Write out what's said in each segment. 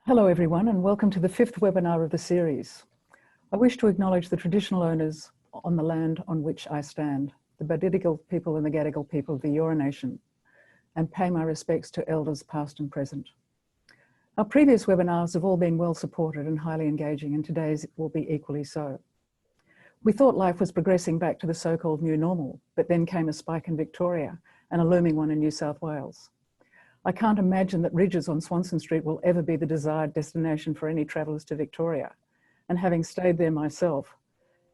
Hello everyone, and welcome to the fifth webinar of the series. I wish to acknowledge the traditional owners on the land on which I stand, the Badidigal people and the Gadigal people of the Eora Nation, and pay my respects to elders past and present. Our previous webinars have all been well supported and highly engaging, and today's will be equally so. We thought life was progressing back to the so-called new normal, but then came a spike in Victoria and a looming one in New South Wales. I can't imagine that ridges on Swanston Street will ever be the desired destination for any travellers to Victoria. And having stayed there myself,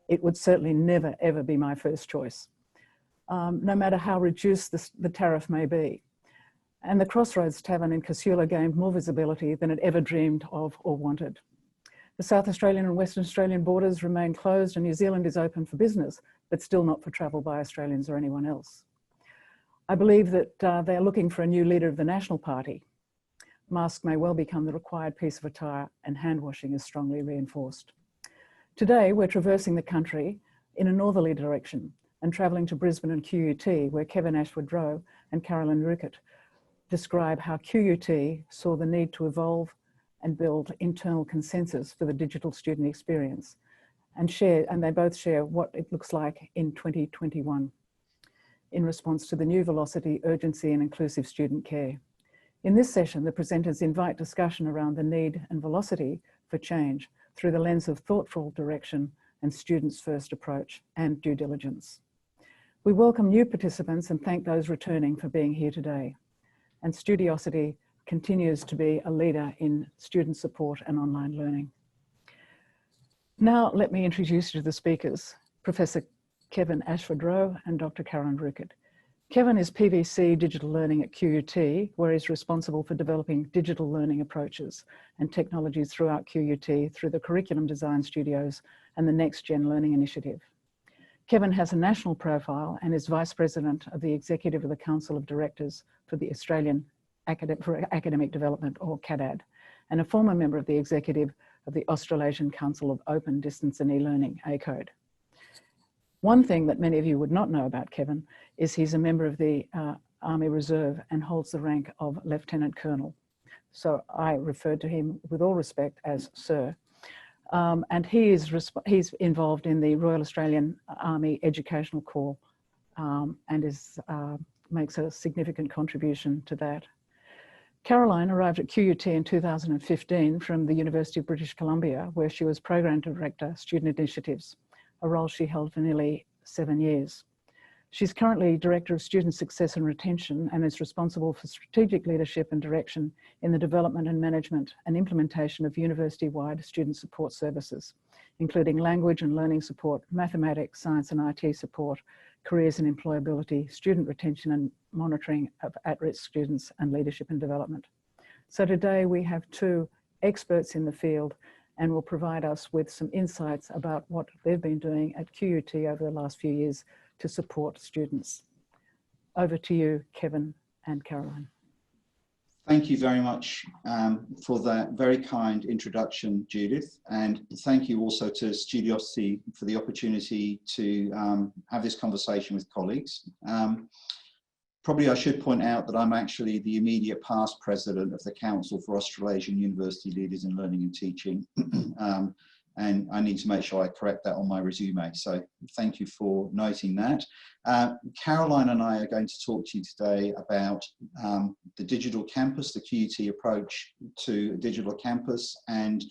it would certainly never, ever be my first choice, no matter how reduced the tariff may be. And the Crossroads Tavern in Casula gained more visibility than it ever dreamed of or wanted. The South Australian and Western Australian borders remain closed, and New Zealand is open for business, but still not for travel by Australians or anyone else. I believe that they are looking for a new leader of the National Party. Masks may well become the required piece of attire, and hand washing is strongly reinforced. Today, we're traversing the country in a northerly direction and travelling to Brisbane and QUT, where Kevin Ashford-Rowe and Carolyn Rueckert describe how QUT saw the need to evolve and build internal consensus for the digital student experience, and they both share what it looks like in 2021. In response to the new velocity, urgency and inclusive student care. In this session, the presenters invite discussion around the need and velocity for change through the lens of thoughtful direction and students' first approach and due diligence. We welcome new participants and thank those returning for being here today. And Studiosity continues to be a leader in student support and online learning. Now, let me introduce you to the speakers, Professor Kevin Ashford-Rowe and Dr. Carolyn Rueckert. Kevin is PVC Digital Learning at QUT, where he's responsible for developing digital learning approaches and technologies throughout QUT through the Curriculum Design Studios and the Next Gen Learning Initiative. Kevin has a national profile and is Vice President of the Executive of the Council of Directors for the Australian Academic Development, or CADAD, and a former member of the Executive of the Australasian Council of Open Distance and E-Learning, ACODE. One thing that many of you would not know about Kevin is he's a member of the Army Reserve and holds the rank of Lieutenant Colonel. So I refer to him with all respect as Sir. And he's involved in the Royal Australian Army Educational Corps and makes a significant contribution to that. Caroline arrived at QUT in 2015 from the University of British Columbia, where she was Program Director, Student Initiatives, a role she held for nearly 7 years. She's currently Director of Student Success and Retention and is responsible for strategic leadership and direction in the development and management and implementation of university-wide student support services, including language and learning support, mathematics, science and IT support, careers and employability, student retention and monitoring of at-risk students, and leadership and development. So today we have two experts in the field and will provide us with some insights about what they've been doing at QUT over the last few years to support students. Over to you, Kevin and Caroline. Thank you very much for that very kind introduction, Judith, and thank you also to Studiosity for the opportunity to have this conversation with colleagues. Probably I should point out that I'm actually the immediate past president of the Council for Australasian University Leaders in Learning and Teaching. And I need to make sure I correct that on my resume. So thank you for noting that. Caroline and I are going to talk to you today about the digital campus, the QUT approach to a digital campus, and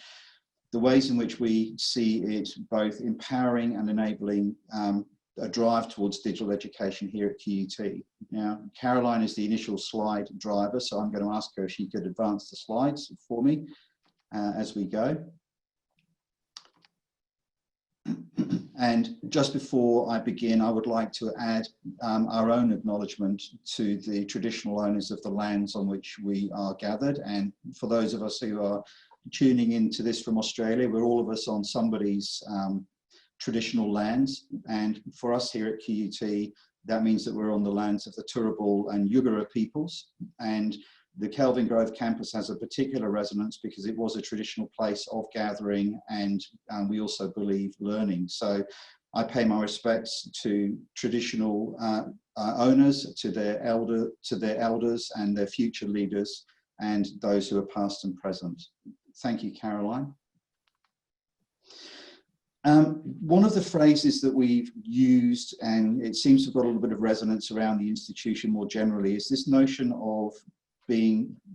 the ways in which we see it both empowering and enabling a drive towards digital education here at QUT. Now, Caroline is the initial slide driver, so I'm going to ask her if she could advance the slides for me as we go. And just before I begin, I would like to add our own acknowledgement to the traditional owners of the lands on which we are gathered. And for those of us who are tuning into this from Australia, we're all of us on somebody's traditional lands, and for us here at QUT, that means that we're on the lands of the Turrbal and Yugara peoples, and the Kelvin Grove campus has a particular resonance because it was a traditional place of gathering and we also believe learning. So I pay my respects to traditional owners, to their elders and their future leaders, and those who are past and present. thank you, Caroline. One of the phrases that we've used, and it seems to have got a little bit of resonance around the institution more generally, is this notion of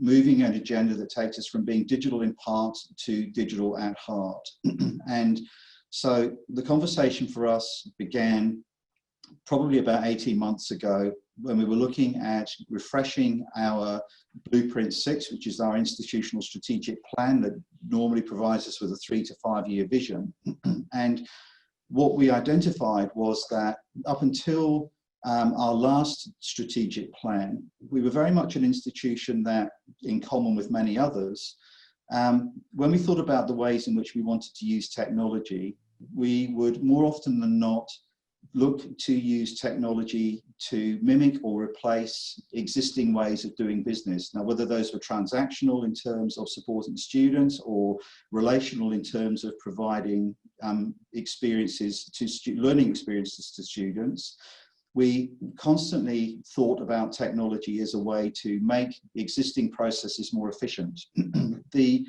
moving an agenda that takes us from being digital in part to digital at heart. And so the conversation for us began probably about 18 months ago when we were looking at refreshing our Blueprint 6, which is our institutional strategic plan that normally provides us with a 3 to 5 year vision. And what we identified was that up until our last strategic plan, we were very much an institution that, in common with many others, when we thought about the ways in which we wanted to use technology, we would more often than not look to use technology to mimic or replace existing ways of doing business. Now, whether those were transactional in terms of supporting students or relational in terms of providing learning experiences to students, we constantly thought about technology as a way to make existing processes more efficient. The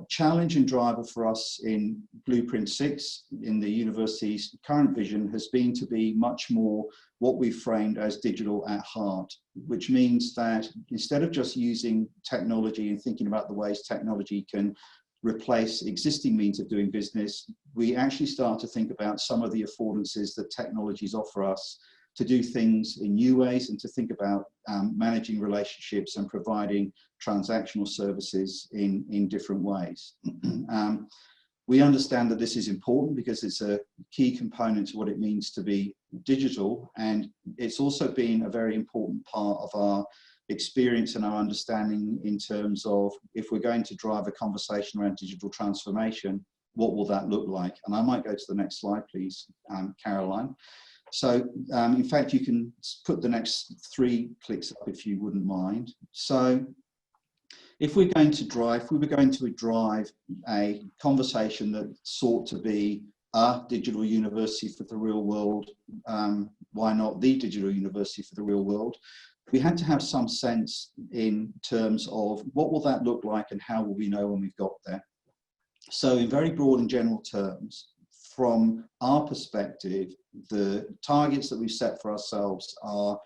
challenge and driver for us in Blueprint 6, in the university's current vision, has been to be much more what we framed as digital at heart, which means that instead of just using technology and thinking about the ways technology can replace existing means of doing business, we actually start to think about some of the affordances that technologies offer us to do things in new ways and to think about managing relationships and providing transactional services in different ways. We understand that this is important because it's a key component to what it means to be digital, and it's also been a very important part of our experience and our understanding in terms of, if we're going to drive a conversation around digital transformation, what will that look like? And I might go to the next slide, please, Caroline. So in fact, you can put the next 3 clicks up if you wouldn't mind. So if we were going to drive a conversation that sought to be a digital university for the real world, why not the digital university for the real world? We had to have some sense in terms of what will that look like and how will we know when we've got there. So in very broad and general terms, from our perspective, the targets that we've set for ourselves are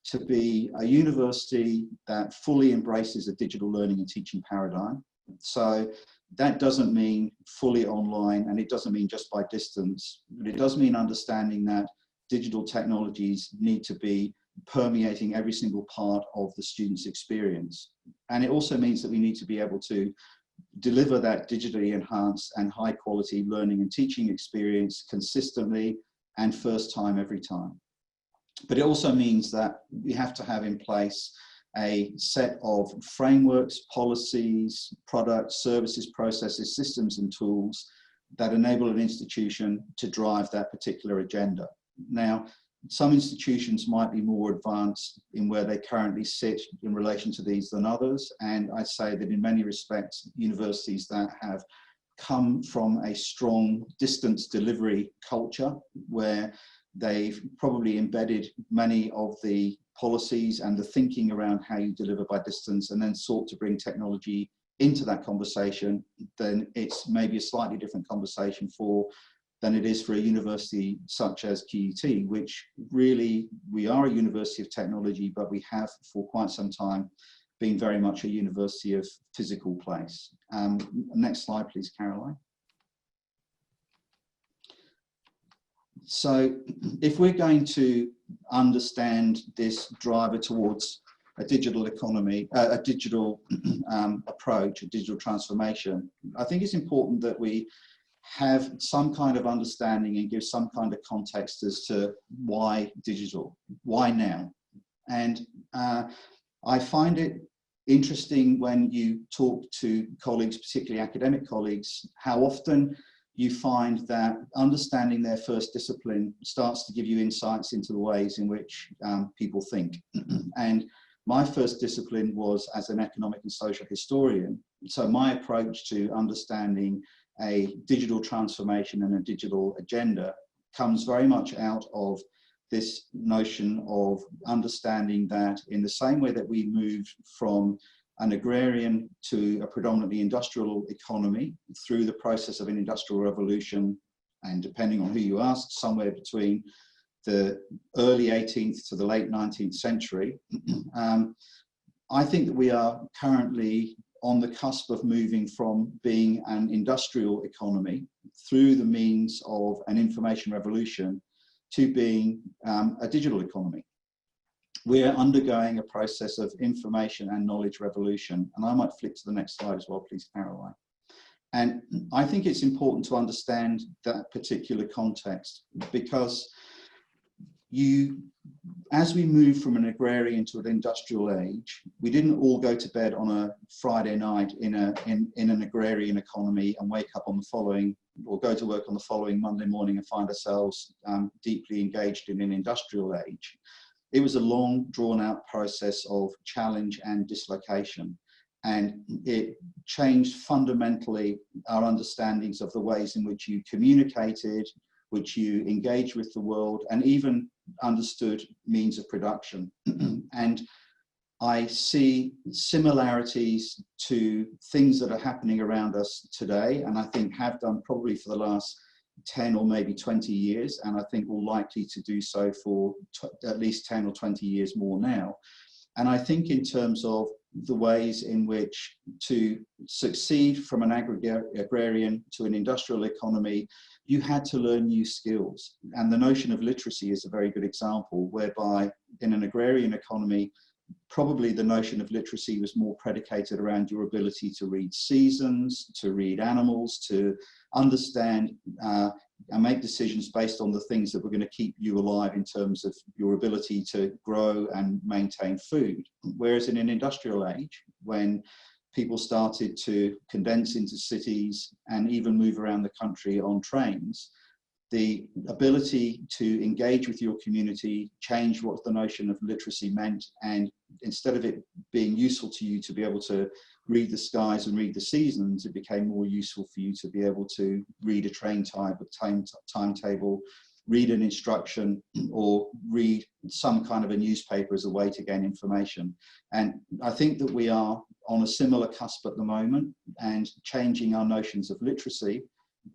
to be a university that fully embraces a digital learning and teaching paradigm. So that doesn't mean fully online, and it doesn't mean just by distance, but it does mean understanding that digital technologies need to be permeating every single part of the student's experience. And it also means that we need to be able to deliver that digitally enhanced and high quality learning and teaching experience consistently and first time every time. But it also means that we have to have in place a set of frameworks, policies, products, services, processes, systems and tools that enable an institution to drive that particular agenda. Now, some institutions might be more advanced in where they currently sit in relation to these than others. And I'd say that in many respects, universities that have come from a strong distance delivery culture, where they've probably embedded many of the policies and the thinking around how you deliver by distance and then sought to bring technology into that conversation, then it's maybe a slightly different conversation than it is for a university such as QUT, which really, we are a university of technology, but we have for quite some time been very much a university of physical place. Next slide, please, Caroline. So if we're going to understand this driver towards a digital economy, a digital approach, a digital transformation, I think it's important that we have some kind of understanding and give some kind of context as to why digital, why now? And I find it interesting when you talk to colleagues, particularly academic colleagues, how often you find that understanding their first discipline starts to give you insights into the ways in which people think. And my first discipline was as an economic and social historian. So my approach to understanding a digital transformation and a digital agenda comes very much out of this notion of understanding that in the same way that we moved from an agrarian to a predominantly industrial economy through the process of an industrial revolution, and depending on who you ask, somewhere between the early 18th to the late 19th century. I think that we are currently on the cusp of moving from being an industrial economy through the means of an information revolution to being a digital economy. We're undergoing a process of information and knowledge revolution. And I might flick to the next slide as well, please, Caroline. And I think it's important to understand that particular context, because as we move from an agrarian to an industrial age, we didn't all go to bed on a Friday night in an agrarian economy and wake up on the following, or go to work on the following Monday morning and find ourselves deeply engaged in an industrial age. It was a long, drawn-out process of challenge and dislocation, and it changed fundamentally our understandings of the ways in which you communicated, which you engaged with the world, and even understood means of production. And I see similarities to things that are happening around us today, and I think have done probably for the last 10 or maybe 20 years, and I think will likely to do so for at least 10 or 20 years more now. And I think in terms of the ways in which to succeed from an agrarian to an industrial economy, you had to learn new skills. And the notion of literacy is a very good example, whereby in an agrarian economy, probably the notion of literacy was more predicated around your ability to read seasons, to read animals, to understand and make decisions based on the things that were going to keep you alive in terms of your ability to grow and maintain food. Whereas in an industrial age, when people started to condense into cities and even move around the country on trains, the ability to engage with your community changed what the notion of literacy meant. And instead of it being useful to you to be able to read the skies and read the seasons, it became more useful for you to be able to read a train timetable, read an instruction, or read some kind of a newspaper as a way to gain information. And I think that we are on a similar cusp at the moment, and changing our notions of literacy,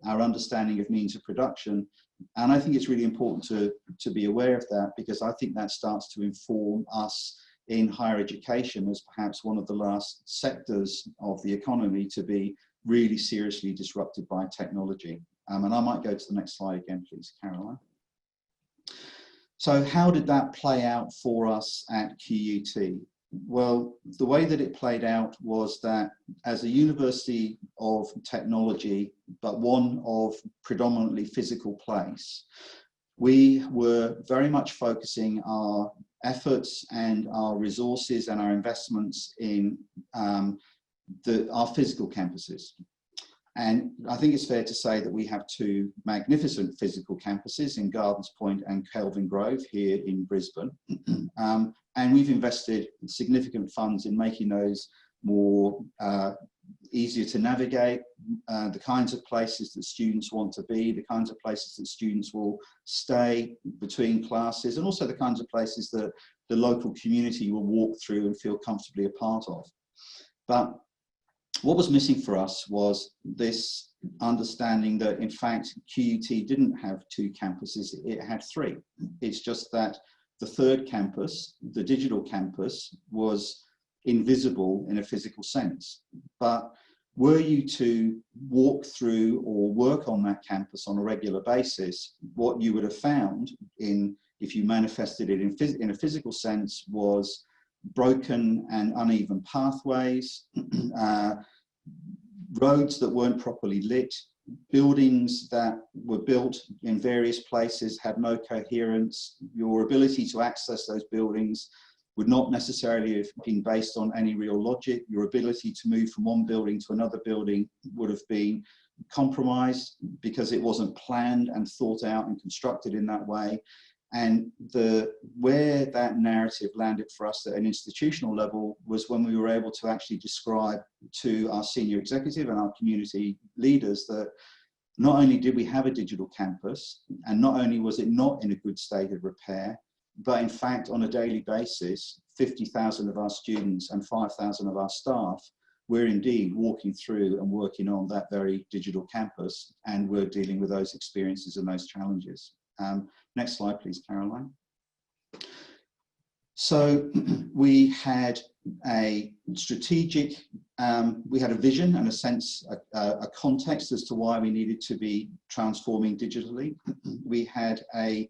our understanding of means of production. And I think it's really important to be aware of that, because I think that starts to inform us in higher education as perhaps one of the last sectors of the economy to be really seriously disrupted by technology. And I might go to the next slide again, please, Caroline. So how did that play out for us at QUT? Well, the way that it played out was that as a university of technology, but one of predominantly physical place, we were very much focusing our efforts and our resources and our investments in our physical campuses. And I think it's fair to say that we have two magnificent physical campuses in Gardens Point and Kelvin Grove here in Brisbane. And we've invested significant funds in making those more easier to navigate, the kinds of places that students want to be, the kinds of places that students will stay between classes, and also the kinds of places that the local community will walk through and feel comfortably a part of. But what was missing for us was this understanding that, in fact, QUT didn't have two campuses, it had three. It's just that the third campus, the digital campus, was invisible in a physical sense. But were you to walk through or work on that campus on a regular basis, what you would have found, if you manifested it in a physical sense, was broken and uneven pathways, roads that weren't properly lit, buildings that were built in various places had no coherence. Your ability to access those buildings would not necessarily have been based on any real logic. Your ability to move from one building to another building would have been compromised because it wasn't planned and thought out and constructed in that way. And where that narrative landed for us at an institutional level was when we were able to actually describe to our senior executive and our community leaders that not only did we have a digital campus, and not only was it not in a good state of repair, but in fact, on a daily basis, 50,000 of our students and 5,000 of our staff, we're indeed walking through and working on that very digital campus, and we're dealing with those experiences and those challenges. Next slide, please, Caroline. So we had a strategic, we had a vision and a sense, a context as to why we needed to be transforming digitally. We had a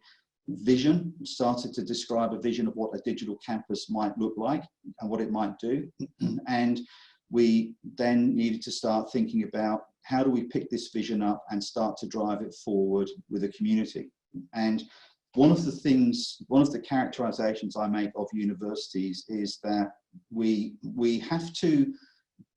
vision, started to describe a vision of what a digital campus might look like and what it might do. And we then needed to start thinking about how do we pick this vision up and start to drive it forward with a community. And one of the characterizations I make of universities is that we have to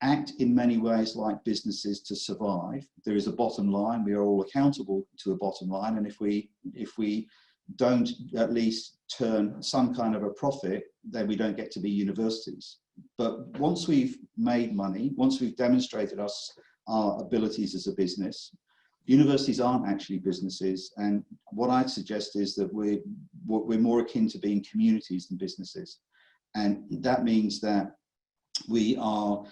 act in many ways like businesses to survive. There is a bottom line. We are all accountable to a bottom line. And if we don't at least turn some kind of a profit, then we don't get to be universities. But once we've made money, once we've demonstrated our abilities as a business, universities aren't actually businesses. And what I'd suggest is that we're more akin to being communities than businesses. And that means that we are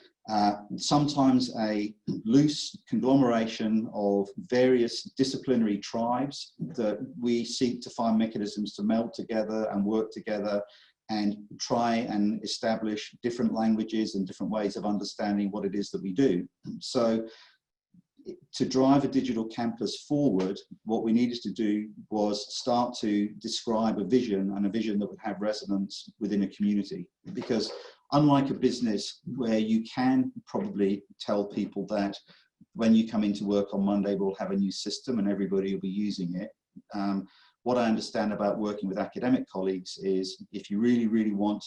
sometimes a loose conglomeration of various disciplinary tribes that we seek to find mechanisms to meld together and work together and try and establish different languages and different ways of understanding what it is that we do. So to drive a digital campus forward, what we needed to do was start to describe a vision, and a vision that would have resonance within a community. Because unlike a business where you can probably tell people that when you come into work on Monday, we'll have a new system and everybody will be using it. What I understand about working with academic colleagues is if you really, really want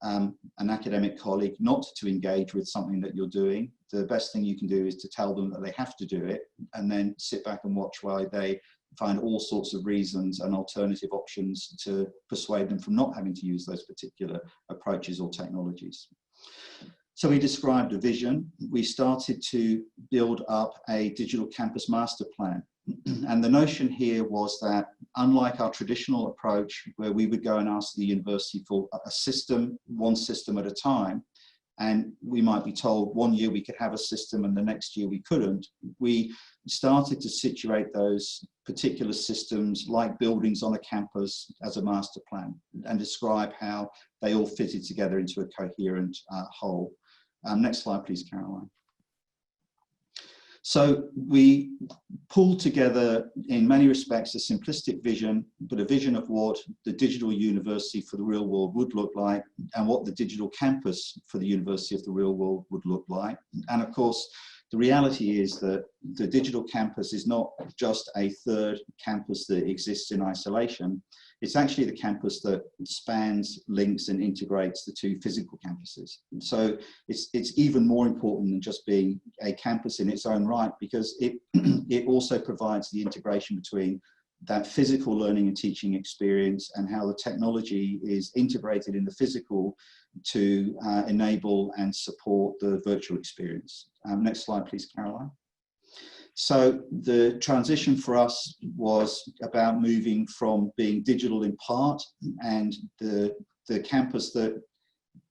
an academic colleague not to engage with something that you're doing, the best thing you can do is to tell them that they have to do it and then sit back and watch while they find all sorts of reasons and alternative options to persuade them from not having to use those particular approaches or technologies. So we described a vision. We started to build up a digital campus master plan. And the notion here was that unlike our traditional approach where we would go and ask the university for a system, one system at a time, and we might be told 1 year we could have a system and the next year we couldn't, we started to situate those particular systems like buildings on a campus as a master plan and describe how they all fitted together into a coherent whole. Next slide, please, Caroline. So we pulled together, in many respects, a simplistic vision, but a vision of what the digital university for the real world would look like and what the digital campus for the University of the Real World would look like. And of course, the reality is that the digital campus is not just a third campus that exists in isolation. It's actually the campus that spans, links, and integrates the two physical campuses. So it's even more important than just being a campus in its own right, because it also provides the integration between that physical learning and teaching experience and how the technology is integrated in the physical to enable and support the virtual experience. Next slide, please, Caroline. So the transition for us was about moving from being digital in part and the campus that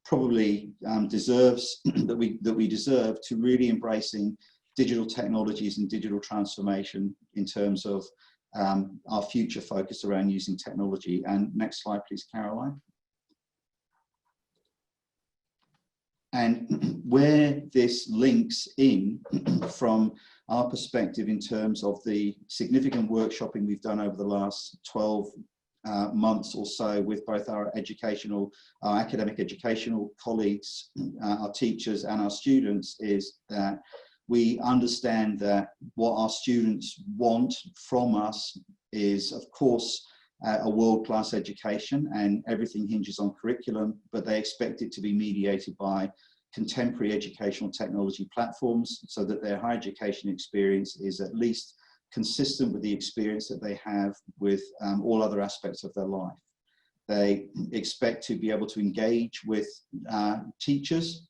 probably deserves, that we deserve, to really embracing digital technologies and digital transformation in terms of our future focus around using technology. And next slide, please, Caroline. And where this links in from our perspective in terms of the significant workshopping we've done over the last 12 months or so with both our academic educational colleagues, our teachers and our students, is that we understand that what our students want from us is, of course, a world-class education, and everything hinges on curriculum, but they expect it to be mediated by contemporary educational technology platforms so that their higher education experience is at least consistent with the experience that they have with all other aspects of their life. They expect to be able to engage with teachers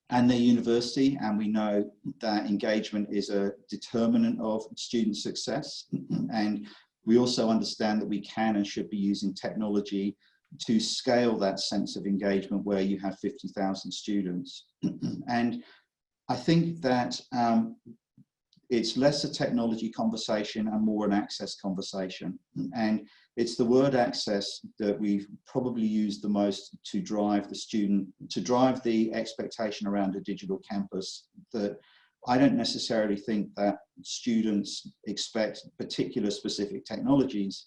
and their university, and we know that engagement is a determinant of student success. And we also understand that we can and should be using technology to scale that sense of engagement where you have 50,000 students. And I think that it's less a technology conversation and more an access conversation. And it's the word access that we've probably used the most to drive the student, to drive the expectation around a digital campus, that I don't necessarily think that students expect particular specific technologies.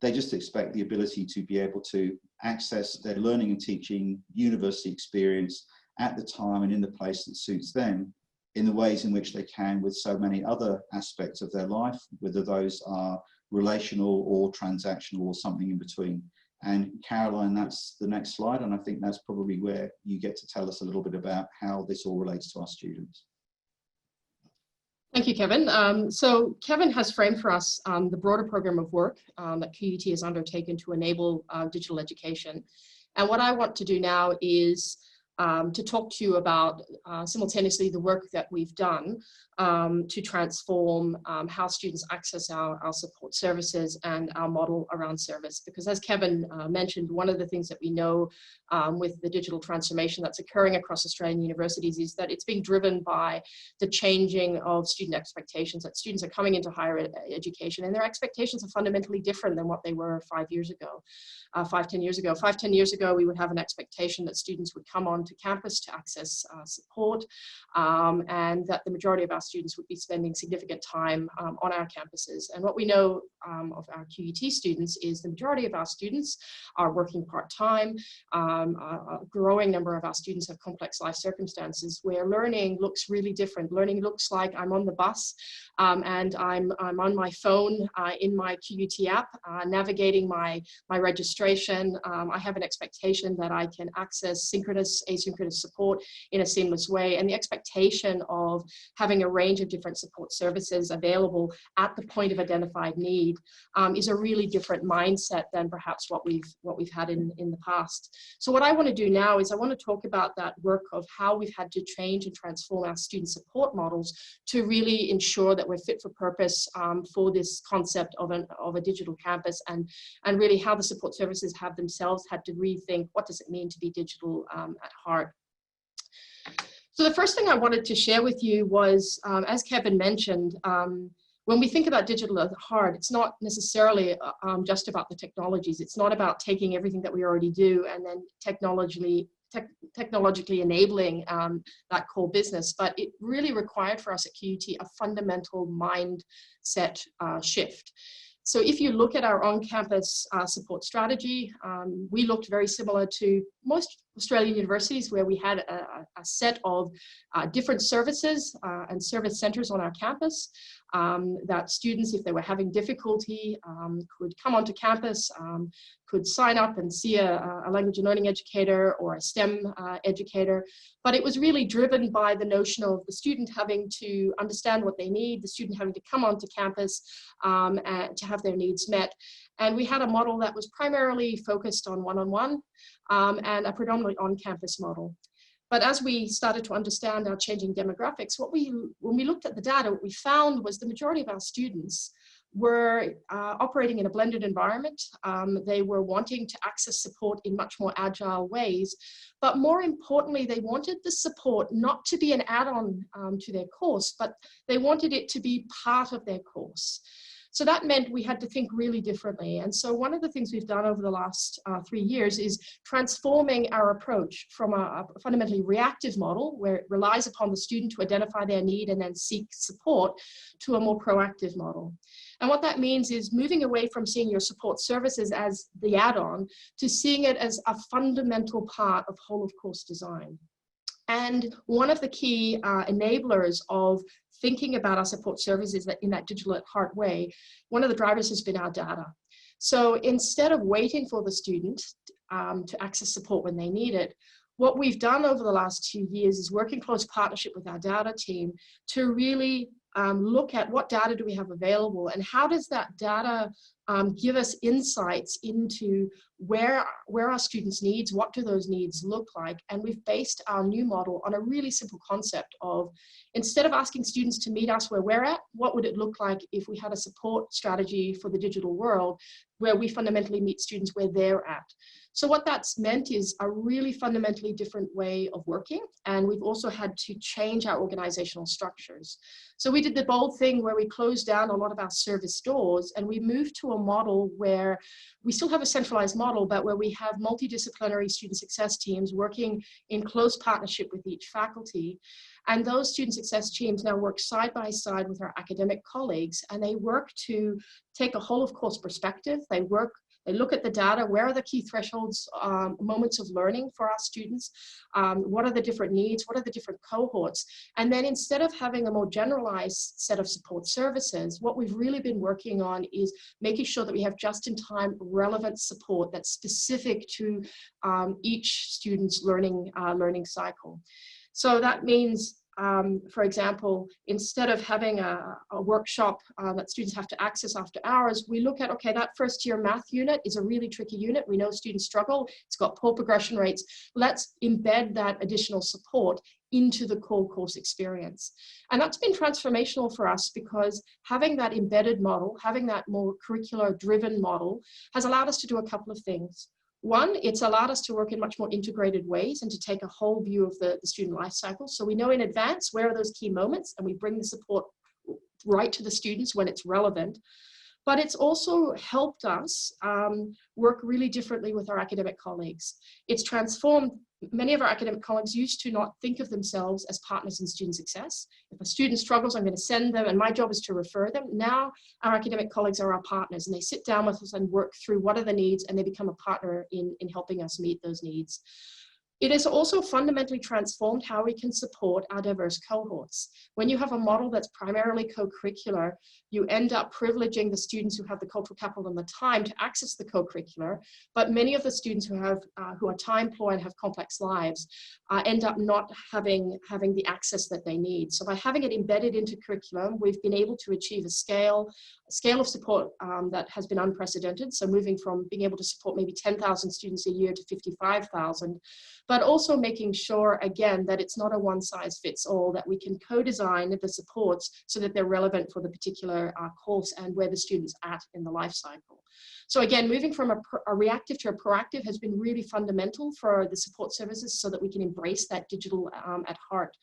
They just expect the ability to be able to access their learning and teaching university experience at the time and in the place that suits them, in the ways in which they can with so many other aspects of their life, whether those are relational or transactional or something in between. And Caroline, that's the next slide, and I think that's probably where you get to tell us a little bit about how this all relates to our students. Thank you, Kevin. So Kevin has framed for us the broader program of work that QUT has undertaken to enable digital education. And what I want to do now is to talk to you about simultaneously the work that we've done to transform how students access our support services and our model around service. Because as Kevin mentioned, one of the things that we know with the digital transformation that's occurring across Australian universities is that it's being driven by the changing of student expectations, that students are coming into higher education and their expectations are fundamentally different than what they were 5 years ago, 10 years ago. 10 years ago, we would have an expectation that students would come onto campus to access support, and that the majority of our students would be spending significant time on our campuses. And what we know of our QUT students is the majority of our students are working part-time. A growing number of our students have complex life circumstances where learning looks really different. Learning looks like I'm on the bus and I'm on my phone in my QUT app, navigating my registration. I have an expectation that I can access synchronous, asynchronous support in a seamless way, and the expectation of having a range of different support services available at the point of identified need is a really different mindset than perhaps what we've had in the past. So what I want to do now is I want to talk about that work of how we've had to change and transform our student support models to really ensure that we're fit for purpose for this concept of a digital campus, and really how the support services have themselves had to rethink what does it mean to be digital at heart. So the first thing I wanted to share with you was, as Kevin mentioned, when we think about digital at heart, it's not necessarily just about the technologies. It's not about taking everything that we already do and then technologically enabling that core business, but it really required for us at QUT a fundamental mindset shift. So if you look at our on-campus support strategy, we looked very similar to most Australian universities where we had a set of different services and service centres on our campus that students, if they were having difficulty, could come onto campus, could sign up and see a language and learning educator or a STEM educator. But it was really driven by the notion of the student having to understand what they need, the student having to come onto campus and to have their needs met. And we had a model that was primarily focused on one-on-one and a predominantly on-campus model. But as we started to understand our changing demographics, when we looked at the data, what we found was the majority of our students were operating in a blended environment. They were wanting to access support in much more agile ways, but more importantly, they wanted the support not to be an add-on to their course, but they wanted it to be part of their course. So that meant we had to think really differently. And so one of the things we've done over the last 3 years is transforming our approach from a fundamentally reactive model where it relies upon the student to identify their need and then seek support to a more proactive model. And what that means is moving away from seeing your support services as the add-on to seeing it as a fundamental part of whole of course design. And one of the key enablers of thinking about our support services in that digital at heart way, one of the drivers has been our data. So instead of waiting for the student to access support when they need it, what we've done over the last 2 years is work in close partnership with our data team to really look at what data do we have available and how does that data give us insights into where our students' needs, what do those needs look like. And we've based our new model on a really simple concept of, instead of asking students to meet us where we're at, what would it look like if we had a support strategy for the digital world where we fundamentally meet students where they're at. So what that's meant is a really fundamentally different way of working, and we've also had to change our organizational structures. So we did the bold thing where we closed down a lot of our service doors, and we moved to a model where we still have a centralized model, but where we have multidisciplinary student success teams working in close partnership with each faculty. And those student success teams now work side by side with our academic colleagues, and they work to take a whole of course perspective. They look at the data. Where are the key thresholds, moments of learning for our students? What are the different needs? What are the different cohorts? And then instead of having a more generalized set of support services, what we've really been working on is making sure that we have just-in-time relevant support that's specific to each student's learning cycle. So that means, for example, instead of having a workshop that students have to access after hours, we look at, okay, that first year math unit is a really tricky unit. We know students struggle. It's got poor progression rates. Let's embed that additional support into the core course experience. And that's been transformational for us, because having that embedded model, having that more curricular driven model has allowed us to do a couple of things. One, it's allowed us to work in much more integrated ways and to take a whole view of the student life cycle. So we know in advance where are those key moments, and we bring the support right to the students when it's relevant. But it's also helped us work really differently with our academic colleagues. It's transformed. Many of our academic colleagues used to not think of themselves as partners in student success. If a student struggles, I'm going to send them, and my job is to refer them. Now our academic colleagues are our partners, and they sit down with us and work through what are the needs, and they become a partner in helping us meet those needs. It has also fundamentally transformed how we can support our diverse cohorts. When you have a model that's primarily co-curricular, you end up privileging the students who have the cultural capital and the time to access the co-curricular, but many of the students who are time poor and have complex lives end up not having the access that they need. So by having it embedded into curriculum, we've been able to achieve a scale of support that has been unprecedented. So moving from being able to support maybe 10,000 students a year to 55,000, but also making sure, again, that it's not a one-size-fits-all, that we can co-design the supports so that they're relevant for the particular course and where the student's at in the life cycle. So again, moving from a reactive to a proactive has been really fundamental for the support services, so that we can embrace that digital at heart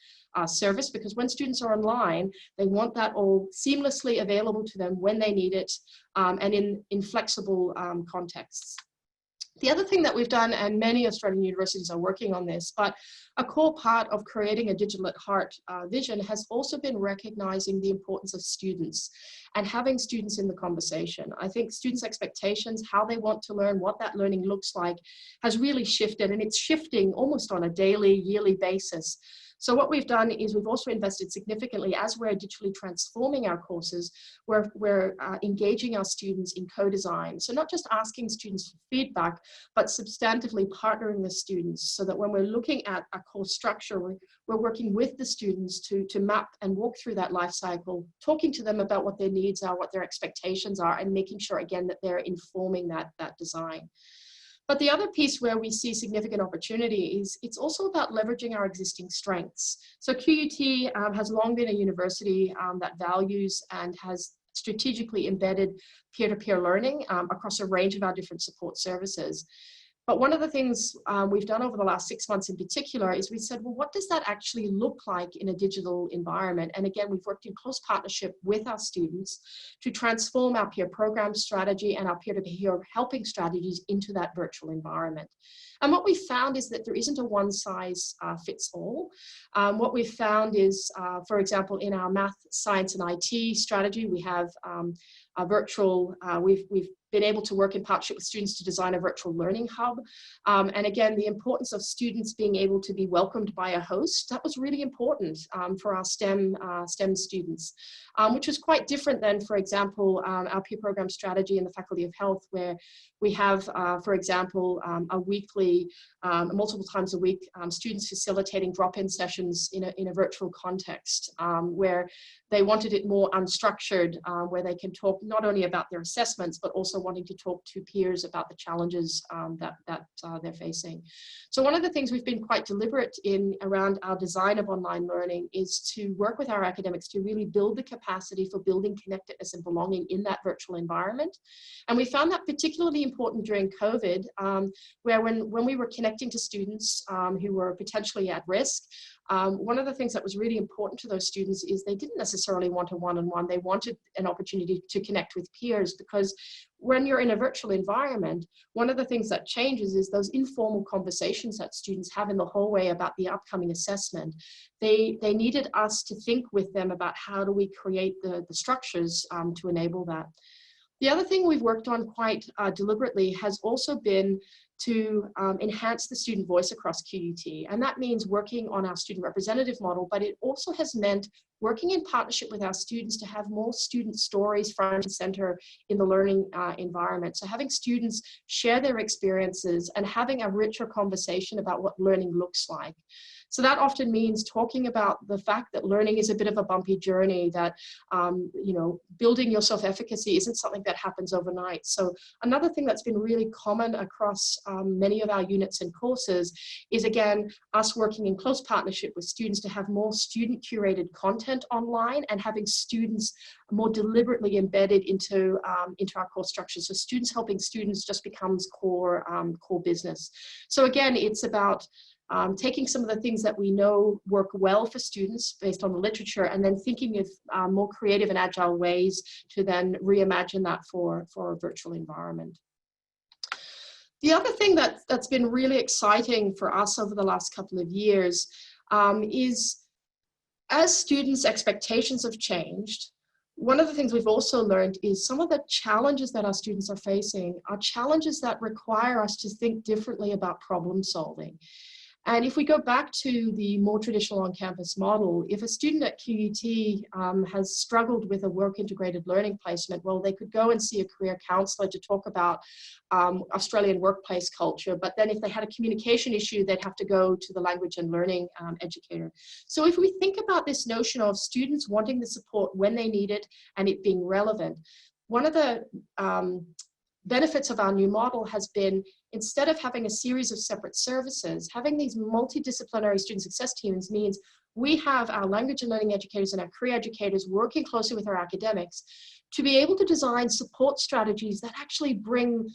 service, because when students are online, they want that all seamlessly available to them when they need it, and in flexible contexts. The other thing that we've done, and many Australian universities are working on this, but a core part of creating a digital at heart vision has also been recognizing the importance of students and having students in the conversation. I think students' expectations, how they want to learn, what that learning looks like, has really shifted, and it's shifting almost on a daily, yearly basis. So what we've done is we've also invested significantly, as we're digitally transforming our courses, we're engaging our students in co-design. So not just asking students for feedback, but substantively partnering with students, so that when we're looking at a course structure, we're working with the students to map and walk through that life cycle, talking to them about what their needs are, what their expectations are, and making sure, again, that they're informing that design. But the other piece where we see significant opportunity is it's also about leveraging our existing strengths. So QUT has long been a university that values and has strategically embedded peer-to-peer learning across a range of our different support services. But one of the things we've done over the last 6 months in particular is we said, well, what does that actually look like in a digital environment? And again, we've worked in close partnership with our students to transform our peer program strategy and our peer-to-peer helping strategies into that virtual environment. And what we found is that there isn't a one size fits all. What we've found is, for example, in our math, science, and IT strategy, we have a virtual, we've been able to work in partnership with students to design a virtual learning hub. And again, the importance of students being able to be welcomed by a host, that was really important for our STEM students, which was quite different than, for example, our peer program strategy in the Faculty of Health, where we have, for example, a weekly, multiple times a week, students facilitating drop-in sessions in a virtual context, where they wanted it more unstructured, where they can talk not only about their assessments, but also also wanting to talk to peers about the challenges that they're facing. So one of the things we've been quite deliberate in around our design of online learning is to work with our academics to really build the capacity for building connectedness and belonging in that virtual environment. And we found that particularly important during COVID, where when we were connecting to students who were potentially at risk, one of the things that was really important to those students is they didn't necessarily want a one-on-one. They wanted an opportunity to connect with peers, because when you're in a virtual environment, one of the things that changes is those informal conversations that students have in the hallway about the upcoming assessment. They needed us to think with them about how do we create the structures to enable that. The other thing we've worked on quite deliberately has also been to enhance the student voice across QUT. And that means working on our student representative model, but it also has meant working in partnership with our students to have more student stories front and center in the learning environment. So having students share their experiences and having a richer conversation about what learning looks like. So that often means talking about the fact that learning is a bit of a bumpy journey, that you know, building your self-efficacy isn't something that happens overnight. So another thing that's been really common across many of our units and courses is, again, us working in close partnership with students to have more student curated content online and having students more deliberately embedded into our course structure. So students helping students just becomes core business. So again, it's about taking some of the things that we know work well for students based on the literature, and then thinking of more creative and agile ways to then reimagine that for a virtual environment. The other thing that's been really exciting for us over the last couple of years is, as students' expectations have changed, one of the things we've also learned is some of the challenges that our students are facing are challenges that require us to think differently about problem solving. And if we go back to the more traditional on-campus model, if a student at QUT has struggled with a work-integrated learning placement, well, they could go and see a career counsellor to talk about Australian workplace culture. But then if they had a communication issue, they'd have to go to the language and learning educator. So if we think about this notion of students wanting the support when they need it and it being relevant, one of the benefits of our new model has been, instead of having a series of separate services, having these multidisciplinary student success teams means we have our language and learning educators and our career educators working closely with our academics to be able to design support strategies that actually bring,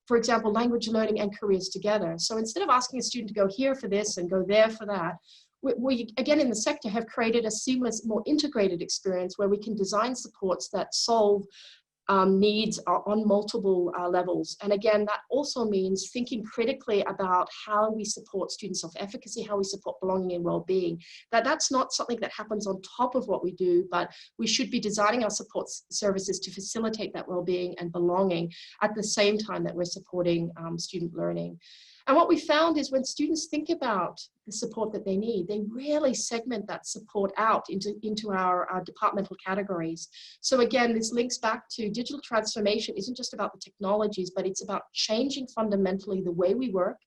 for example, language learning and careers together. So instead of asking a student to go here for this and go there for that, we again in the sector have created a seamless, more integrated experience where we can design supports that solve needs are on multiple levels. And again, that also means thinking critically about how we support student self-efficacy, how we support belonging and well-being. That's not something that happens on top of what we do, but we should be designing our support services to facilitate that well-being and belonging at the same time that we're supporting student learning. And what we found is when students think about the support that they need, they rarely segment that support out into our departmental categories. So again, this links back to digital transformation isn't just about the technologies, but it's about changing fundamentally the way we work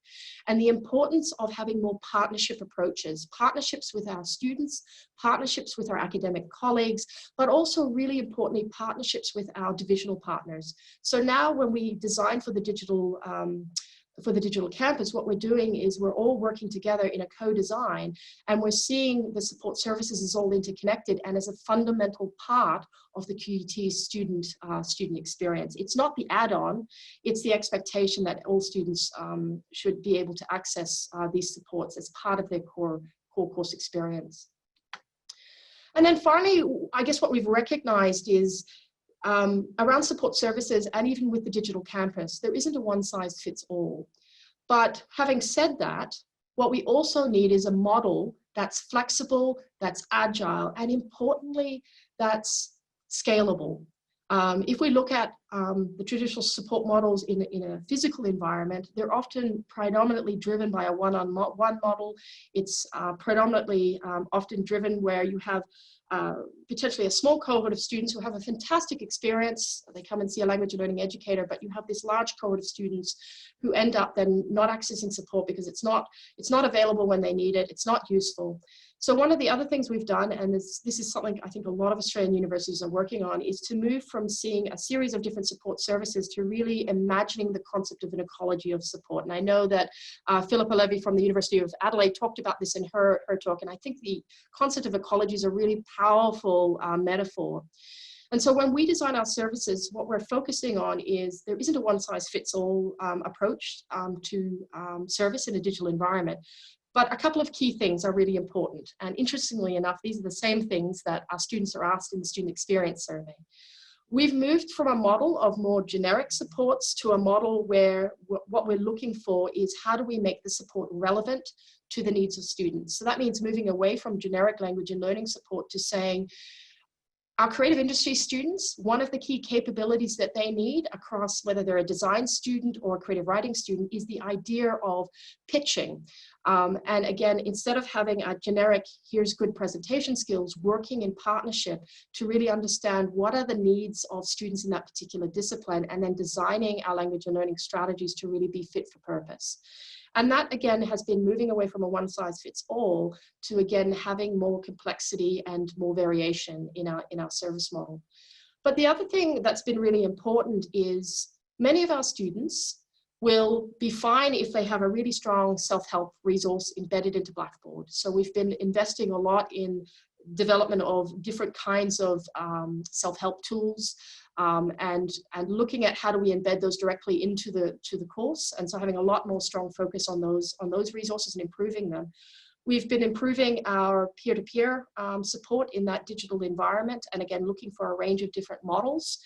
and the importance of having more partnership approaches, partnerships with our students, partnerships with our academic colleagues, but also really importantly, partnerships with our divisional partners. So now when we design for the digital campus, what we're doing is we're all working together in a co-design, and we're seeing the support services as all interconnected and as a fundamental part of the QUT student experience. It's not the add-on, it's the expectation that all students should be able to access these supports as part of their core course experience. And then finally, I guess what we've recognized is around support services, and even with the digital campus, there isn't a one-size-fits-all. But having said that, what we also need is a model that's flexible, that's agile, and importantly, that's scalable. If we look at the traditional support models in a physical environment, they're often predominantly driven by a one-on-one model. It's predominantly often driven where you have potentially a small cohort of students who have a fantastic experience. They come and see a language and learning educator, but you have this large cohort of students who end up then not accessing support because it's not available when they need it, it's not useful. So one of the other things we've done, and this is something I think a lot of Australian universities are working on, is to move from seeing a series of different support services to really imagining the concept of an ecology of support. And I know that Philippa Levy from the University of Adelaide talked about this in her talk, and I think the concept of ecology is a really powerful metaphor. And so when we design our services, what we're focusing on is there isn't a one-size-fits-all approach to service in a digital environment. But a couple of key things are really important. And interestingly enough, these are the same things that our students are asked in the Student Experience Survey. We've moved from a model of more generic supports to a model where what we're looking for is how do we make the support relevant to the needs of students. So that means moving away from generic language and learning support to saying, our creative industry students, one of the key capabilities that they need across whether they're a design student or a creative writing student is the idea of pitching. And again, instead of having a generic, here's good presentation skills, working in partnership to really understand what are the needs of students in that particular discipline, and then designing our language and learning strategies to really be fit for purpose. And that, again, has been moving away from a one-size-fits-all to, again, having more complexity and more variation in our service model. But the other thing that's been really important is many of our students will be fine if they have a really strong self-help resource embedded into Blackboard. So we've been investing a lot in development of different kinds of self-help tools, and looking at how do we embed those directly into the course, and so having a lot more strong focus on those resources and improving them. We've been improving our peer-to-peer support in that digital environment, and again looking for a range of different models.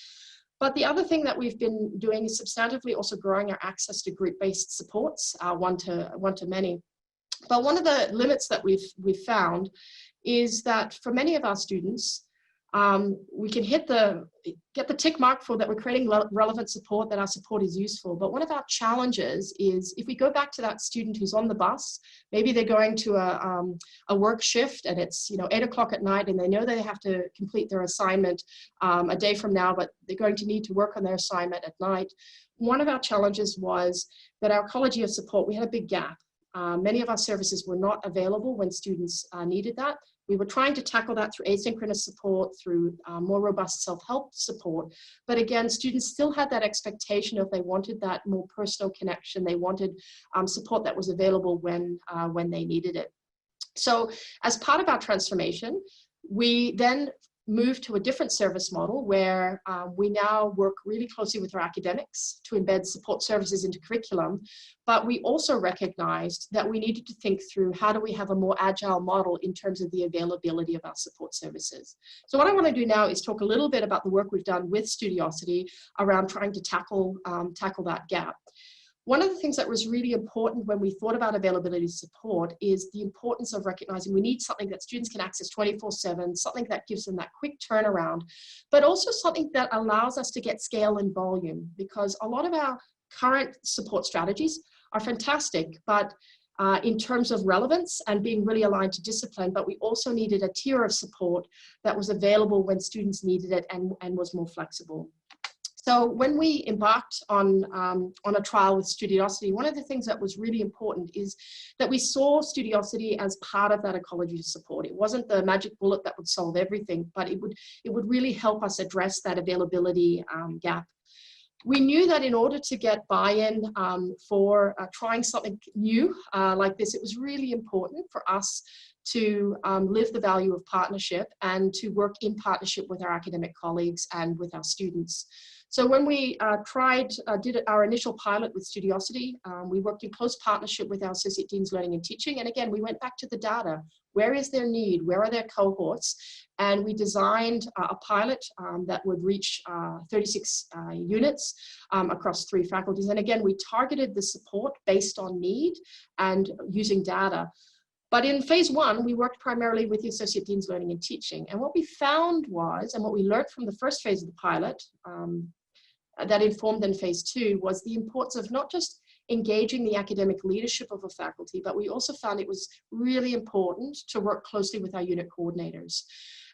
But the other thing that we've been doing is substantively also growing our access to group-based supports, one to many. But one of the limits that we've found is that for many of our students, we can get the tick mark for that we're creating relevant support, that our support is useful. But one of our challenges is if we go back to that student who's on the bus, maybe they're going to a work shift and it's 8 o'clock at night and they know they have to complete their assignment a day from now, but they're going to need to work on their assignment at night. One of our challenges was that our Ecology of Support, we had a big gap. Many of our services were not available when students needed that. We were trying to tackle that through asynchronous support, through more robust self-help support. But again, students still had that expectation of they wanted that more personal connection. They wanted support that was available when they needed it. So as part of our transformation, we then moved to a different service model where we now work really closely with our academics to embed support services into curriculum. But we also recognized that we needed to think through how do we have a more agile model in terms of the availability of our support services. So what I want to do now is talk a little bit about the work we've done with Studiosity around trying to tackle that gap. One of the things that was really important when we thought about availability support is the importance of recognizing we need something that students can access 24/7, something that gives them that quick turnaround, but also something that allows us to get scale and volume, because a lot of our current support strategies are fantastic, but in terms of relevance and being really aligned to discipline, but we also needed a tier of support that was available when students needed it and was more flexible. So when we embarked on a trial with Studiosity, one of the things that was really important is that we saw Studiosity as part of that ecology of support. It wasn't the magic bullet that would solve everything, but it would really help us address that availability gap. We knew that in order to get buy-in for trying something new like this, it was really important for us to live the value of partnership and to work in partnership with our academic colleagues and with our students. So when we did our initial pilot with Studiosity, we worked in close partnership with our Associate Deans Learning and Teaching. And again, we went back to the data. Where is their need? Where are their cohorts? And we designed a pilot that would reach 36 units across 3 faculties. And again, we targeted the support based on need and using data. But in phase 1, we worked primarily with the Associate Deans Learning and Teaching. And what we found was, and what we learned from the first phase of the pilot, that informed in phase 2, was the importance of not just engaging the academic leadership of a faculty, but we also found it was really important to work closely with our unit coordinators.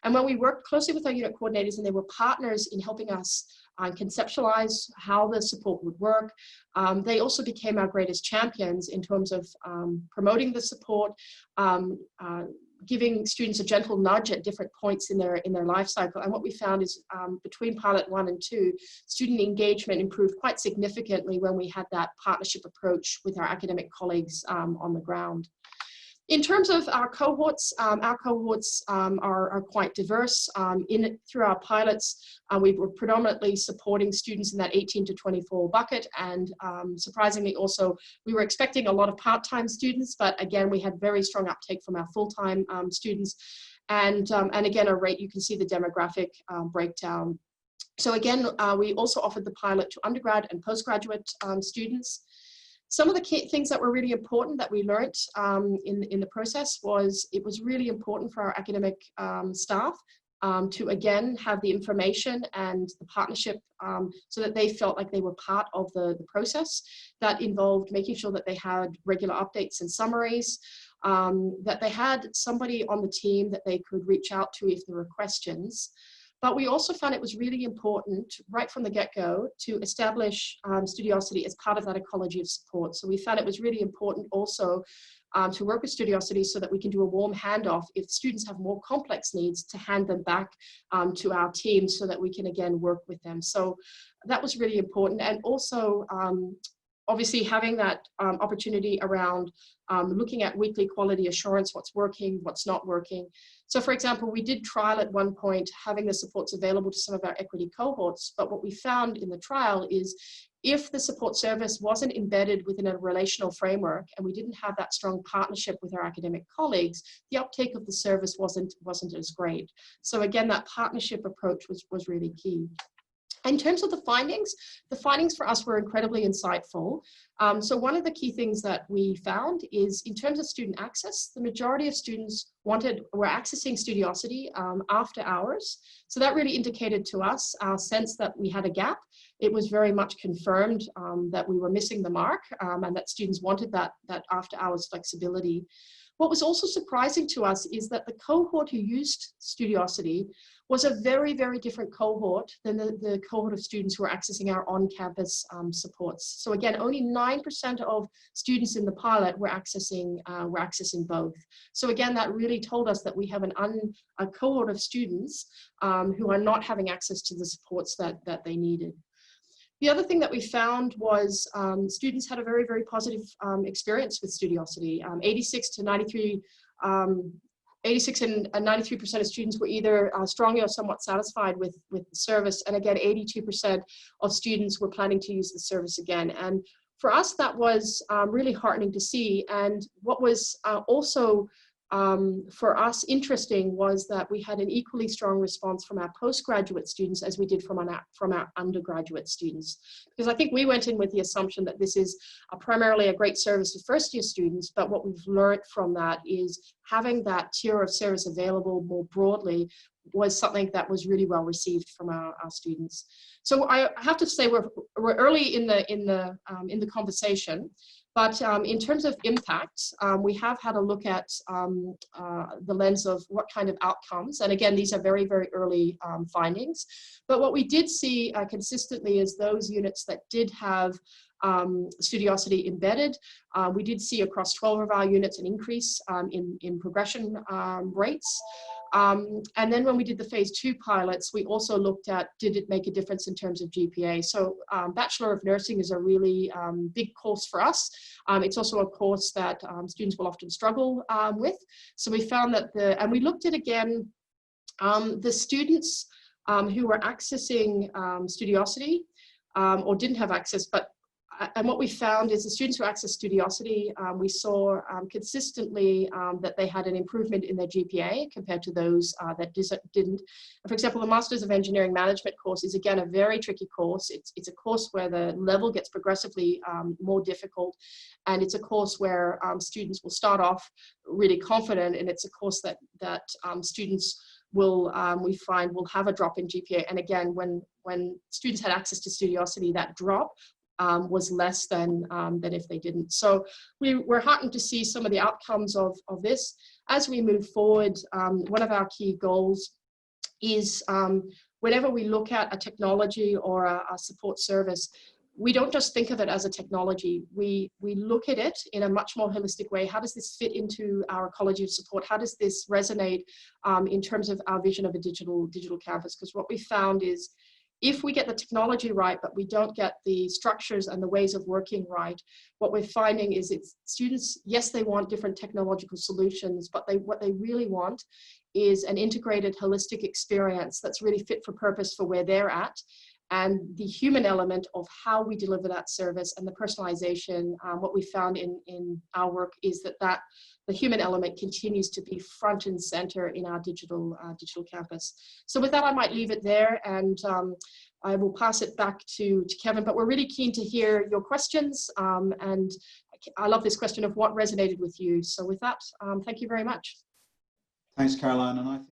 And when we worked closely with our unit coordinators and they were partners in helping us conceptualize how the support would work, they also became our greatest champions in terms of promoting the support, giving students a gentle nudge at different points in their life cycle. And what we found is between pilot 1 and 2, student engagement improved quite significantly when we had that partnership approach with our academic colleagues on the ground. In terms of our cohorts are quite diverse. Through our pilots, we were predominantly supporting students in that 18 to 24 bucket, and surprisingly also, we were expecting a lot of part-time students, but again, we had very strong uptake from our full-time students, and again, a rate, you can see the demographic breakdown. So again, we also offered the pilot to undergrad and postgraduate students. Some of the key things that were really important that we learned in the process was it was really important for our academic staff to again have the information and the partnership so that they felt like they were part of the process. That involved making sure that they had regular updates and summaries, that they had somebody on the team that they could reach out to if there were questions. But we also found it was really important right from the get-go to establish Studiosity as part of that ecology of support. So we found it was really important also to work with Studiosity so that we can do a warm handoff if students have more complex needs, to hand them back to our team so that we can again work with them. So that was really important. And also obviously having that opportunity around looking at weekly quality assurance, what's working, what's not working. So for example, we did trial at one point having the supports available to some of our equity cohorts, but what we found in the trial is if the support service wasn't embedded within a relational framework and we didn't have that strong partnership with our academic colleagues, the uptake of the service wasn't as great. So again, that partnership approach was really key. In terms of the findings for us were incredibly insightful. So one of the key things that we found is in terms of student access, the majority of students were accessing Studiosity after hours. So that really indicated to us our sense that we had a gap. It was very much confirmed that we were missing the mark and that students wanted that after hours flexibility. What was also surprising to us is that the cohort who used Studiosity was a very, very different cohort than the cohort of students who are accessing our on-campus supports. So again, only 9% of students in the pilot were accessing both. So again, that really told us that we have a cohort of students who are not having access to the supports that they needed. The other thing that we found was students had a very, very positive experience with Studiosity. 86 and 93% of students were either strongly or somewhat satisfied with the service. And again, 82% of students were planning to use the service again. And for us, that was really heartening to see. And what was also for us interesting was that we had an equally strong response from our postgraduate students as we did from our undergraduate students. Because I think we went in with the assumption that this is primarily a great service for first-year students, but what we've learned from that is having that tier of service available more broadly was something that was really well received from our students. So I have to say we're early in the conversation. But in terms of impact, we have had a look at the lens of what kind of outcomes. And again, these are very, very early findings. But what we did see consistently is those units that did have Studiosity embedded. We did see across 12 of our units an increase in progression rates. And then when we did the phase 2 pilots, we also looked at, did it make a difference in terms of GPA? So Bachelor of Nursing is a really big course for us. It's also a course that students will often struggle with. So we found that and we looked at again, the students who were accessing Studiosity or didn't have access, and what we found is the students who accessed Studiosity, we saw consistently that they had an improvement in their GPA compared to those that didn't. For example, the Masters of Engineering Management course is again a very tricky course. It's a course where the level gets progressively more difficult, and it's a course where students will start off really confident, and it's a course that students will, we find, will have a drop in GPA. And again, when students had access to Studiosity, that drop was less than if they didn't. So we're heartened to see some of the outcomes of this. As we move forward, one of our key goals is whenever we look at a technology or a support service, we don't just think of it as a technology. We look at it in a much more holistic way. How does this fit into our ecology of support? How does this resonate in terms of our vision of a digital campus? Because what we found is, if we get the technology right, but we don't get the structures and the ways of working right, what we're finding is students, yes, they want different technological solutions, but what they really want is an integrated, holistic experience that's really fit for purpose for where they're at. And the human element of how we deliver that service and the personalization, what we found in our work is that the human element continues to be front and center in our digital campus. So with that, I might leave it there, and I will pass it back to Kevin, but we're really keen to hear your questions. And I love this question of what resonated with you. So with that, thank you very much. Thanks, Caroline. And I think